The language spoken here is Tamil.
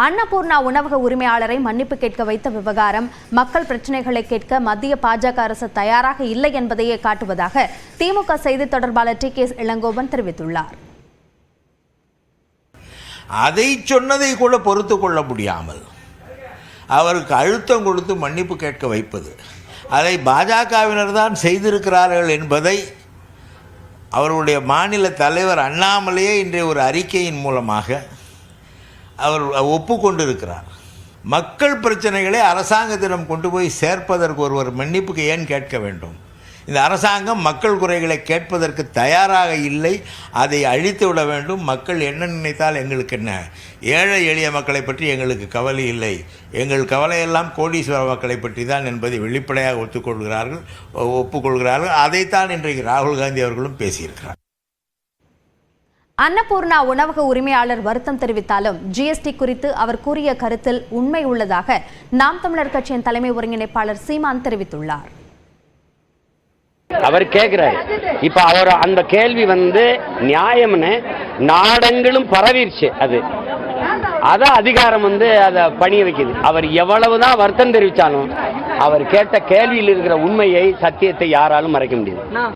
அன்னபூர்ணா உணவக உரிமையாளரை மன்னிப்பு கேட்க வைத்த விவகாரம் மக்கள் பிரச்சனைகளை கேட்க மத்திய பாஜக அரசு தயாராக இல்லை என்பதையே காட்டுவதாக திமுக செய்தி தொடர்பாளர் டி.கே. இளங்கோவன் தெரிவித்துள்ளார். அதை சொன்னதை கூட பொறுத்து கொள்ள முடியாமல் அவருக்கு அழுத்தம் கொடுத்து மன்னிப்பு கேட்க வைப்பது, அதை பாஜகவினர் தான் செய்திருக்கிறார்கள் என்பதை அவருடைய மாநில தலைவர் அண்ணாமலையே இன்றைய ஒரு அறிக்கையின் மூலமாக அவர் ஒப்புக்கொண்டிருக்கிறார். மக்கள் பிரச்சனைகளை அரசாங்கத்திடம் கொண்டு போய் சேர்ப்பதற்கு ஒருவர் மன்னிப்புக்கு ஏன் கேட்க வேண்டும்? இந்த அரசாங்கம் மக்கள் குறைகளை கேட்பதற்கு தயாராக இல்லை. அதை அழித்து விட வேண்டும். மக்கள் என்ன நினைத்தால் எங்களுக்கு என்ன? ஏழை எளிய மக்களை பற்றி எங்களுக்கு கவலை இல்லை. எங்கள் கவலையெல்லாம் கோடீஸ்வர மக்களை பற்றி தான் என்பதை வெளிப்படையாக ஒப்புக்கொள்கிறார்கள். அதைத்தான் இன்றைக்கு ராகுல் காந்தி அவர்களும் பேசியிருக்கிறார். அன்னபூர்ணா உணவக உரிமையாளர் வருத்தம் தெரிவித்தாலும் ஜிஎஸ்டி குறித்து அவர் கூறிய கருத்தில் உண்மை உள்ளதாக நாம் தமிழர் கட்சியின் தலைமை ஒருங்கிணைப்பாளர் சீமான் தெரிவித்துள்ளார். அவர் கேட்கிறாரு, இப்ப அவர் அந்த கேள்வி நியாயம்னு நாடெங்கிலும் பரவிருச்சு. அதான் அதிகாரம் அதை பணிய வைக்குது. அவர் எவ்வளவுதான் வருத்தம் தெரிவித்தாலும் அவர் கேட்ட கேள்வியில் இருக்கிற உண்மையை, சத்தியத்தை யாராலும் மறைக்க முடியாது.